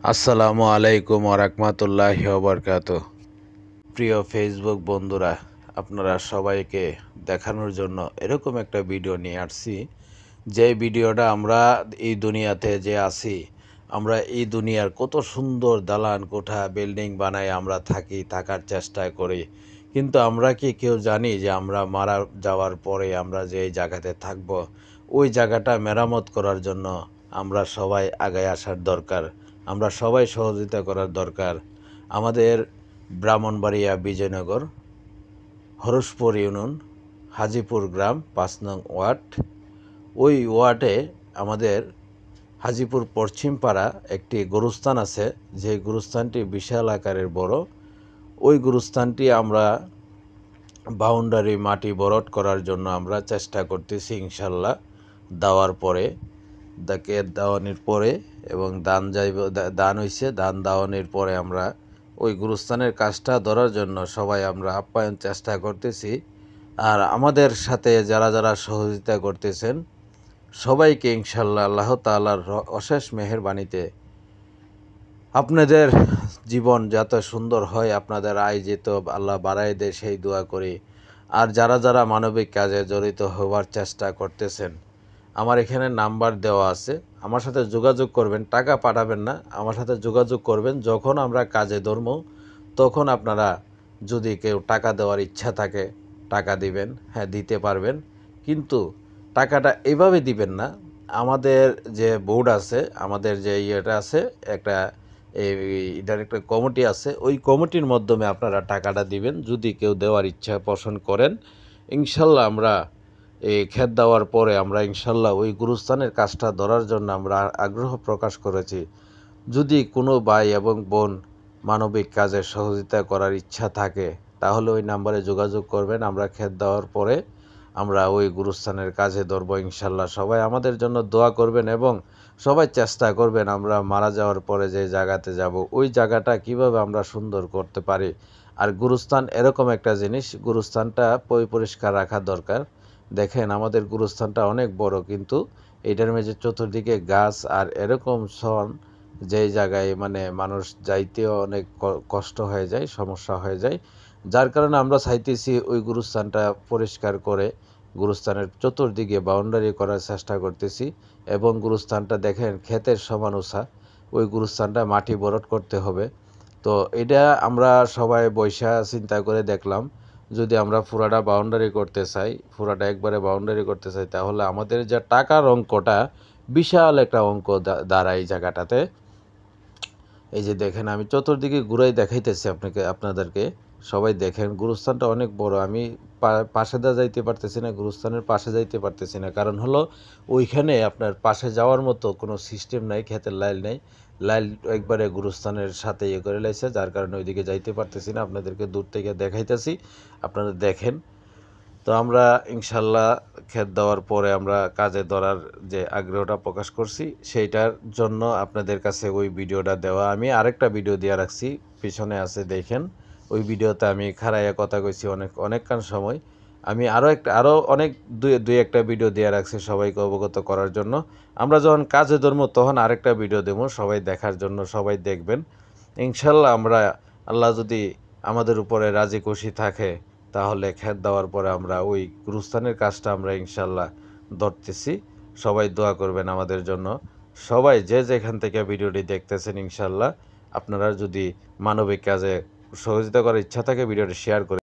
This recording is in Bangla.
আসসালামু আলাইকুম ওরহমাতুল্লাহি ওয়াবারাকাতুহু। প্রিয় ফেসবুক বন্ধুরা, আপনারা সবাইকে দেখানোর জন্য এরকম একটা ভিডিও নিয়ে আসছি। যে ভিডিওটা আমরা এই দুনিয়াতে যে আছি, আমরা এই দুনিয়ার কত সুন্দর দালান কোঠা বিল্ডিং বানায় আমরা থাকার চেষ্টা করি, কিন্তু আমরা কি কেউ জানি যে আমরা মারা যাওয়ার পরে আমরা যে জায়গাতে থাকব, ওই জায়গাটা মেরামত করার জন্য আমরা সবাই আগায় আসার দরকার। আমরা সবাই সহযোগিতা করার দরকার। আমাদের ব্রাহ্মণবাড়িয়া বিজয়নগর হরসপুর ইউনিয়ন হাজিপুর গ্রাম ৫ নং ওয়ার্ড, ওই ওয়ার্ডে আমাদের হাজিপুর পশ্চিম পাড়া একটি গুরুস্থান আছে, যে গুরুস্থানটি বিশাল আকারের বড়। ওই গুরুস্থানটি আমরা বাউন্ডারি মাটি ভরাট করার জন্য আমরা চেষ্টা করতেছি ইনশাল্লাহ। দেওয়ার পরে দাওয়ানির পরে এবং দান হইছে, দান দাওয়ানির পরে আমরা ওই গুরুস্থানের কাজটা ধরার জন্য সবাই আমরা আপ্যায়ন চেষ্টা করতেছি। আর আমাদের সাথে যারা যারা সহযোগিতা করতেছেন সবাইকে ইনশাল্লাহ আল্লাহ তাআলার অশেষ মেহেরবানিতে আপনাদের জীবন যত সুন্দর হয়, আপনাদের আয় যেত আল্লাহ বাড়ায় দেয় সেই দোয়া করি। আর যারা যারা মানবিক কাজে জড়িত হওয়ার চেষ্টা করতেছেন, আমার এখানে নাম্বার দেওয়া আছে, আমার সাথে যোগাযোগ করবেন। টাকা পাঠাবেন না, আমার সাথে যোগাযোগ করবেন। যখন আমরা কাজে ধরব তখন আপনারা যদি কেউ টাকা দেওয়ার ইচ্ছা থাকে টাকা দিবেন, হ্যাঁ দিতে পারবেন, কিন্তু টাকাটা এভাবে দিবেন না। আমাদের যে বোর্ড আছে, আমাদের যে ইয়েটা আছে, এটার একটা কমিটি আছে, ওই কমিটির মাধ্যমে আপনারা টাকাটা দিবেন। যদি কেউ দেওয়ার ইচ্ছা পোষণ করেন, ইনশাল্লাহ আমরা এই ক্ষেত দেওয়ার পরে আমরা ইনশাল্লাহ ওই গুরুস্থানের কাজটা ধরার জন্য আমরা আগ্রহ প্রকাশ করেছি। যদি কোনো ভাই এবং বোন মানবিক কাজে সহযোগিতা করার ইচ্ছা থাকে তাহলে ওই নাম্বারে যোগাযোগ করবেন। আমরা ক্ষেত দেওয়ার পরে আমরা ওই গুরুস্থানের কাজে ধরবো ইনশাল্লাহ। সবাই আমাদের জন্য দোয়া করবেন এবং সবাই চেষ্টা করবেন আমরা মারা যাওয়ার পরে যে জায়গাতে যাব ওই জায়গাটা কিভাবে আমরা সুন্দর করতে পারি। আর গুরুস্থান এরকম একটা জিনিস, গুরুস্থানটা পরিষ্কার রাখা দরকার। দেখেন আমাদের গুরুস্থানটা অনেক বড়, কিন্তু এটার মাঝে চতুর্দিকে গাছ আর এরকম সন, যেই জায়গায় মানে মানুষ যাইতেও অনেক কষ্ট হয়ে যায়, সমস্যা হয়ে যায়। যার কারণে আমরা চাইতেছি ওই গুরুস্থানটা পরিষ্কার করে গুরুস্থানের চতুর্দিকে বাউন্ডারি করার চেষ্টা করতেছি। এবং গুরুস্থানটা দেখেন ক্ষেতের সমান উঁচা, ওই গুরুস্থানটা মাটি ভরাট করতে হবে। তো এটা আমরা সবাই বৈশা চিন্তা করে দেখলাম, যদি আমরা পুরাটা বাউন্ডারি করতে চাই, পুরাটা একবারে বাউন্ডারি করতে চাই, তাহলে আমাদের যে টাকার অঙ্কটা বিশাল একটা অঙ্ক দাঁড়ায় এই জায়গাটাতে। এই যে দেখেন আমি চতুর্দিকে ঘুরাই দেখাইতেছি আপনাদেরকে, সবাই দেখেন গুরুস্থানটা অনেক বড়। আমি পাশে যাইতে পারতেছি না, গুরুস্থানের পাশে যাইতে পারতেছি না, কারণ হলো ওইখানে আপনার পাশে যাওয়ার মতো কোনো সিস্টেম নাই, ক্ষেতের লাইল নেই, লাইল একবারে গুরুস্থানের সাথে ইয়ে করে লাইছে, যার কারণে ওইদিকে যাইতে পারতেছি না। আপনাদেরকে দূর থেকে দেখাইতেছি, আপনারা দেখেন। তো আমরা ইনশাল্লাহ ক্ষেত দেওয়ার পরে আমরা কাজে ধরার যে আগ্রহটা প্রকাশ করছি, সেইটার জন্য আপনাদের কাছে ওই ভিডিওটা দেওয়া। আমি আরেকটা ভিডিও দিয়ে রাখছি, পিছনে আছে দেখেন। ওই ভিডিওতে আমি খাড়াইয়া কথা কইছি অনেকক্ষণ সময়। আমি আরও অনেক দুই একটা ভিডিও দিয়ে রাখছি সবাইকে অবগত করার জন্য। আমরা যখন কাজে ধরবো তখন আরেকটা ভিডিও দেবো সবাই দেখার জন্য, সবাই দেখবেন ইনশাল্লাহ। আমরা আল্লাহ যদি আমাদের উপরে রাজি খুশি থাকে তাহলে ক্ষেত দেওয়ার পরে আমরা ওই গুরুস্থানের কাজটা আমরা ইনশাল্লাহ ধরতেছি। সবাই দোয়া করবেন আমাদের জন্য। সবাই যে যেখান থেকে ভিডিওটি দেখতেছেন ইনশাল্লাহ আপনারা যদি মানবিক কাজে সহযোগিতা করার ইচ্ছা থাকে ভিডিওটি শেয়ার করে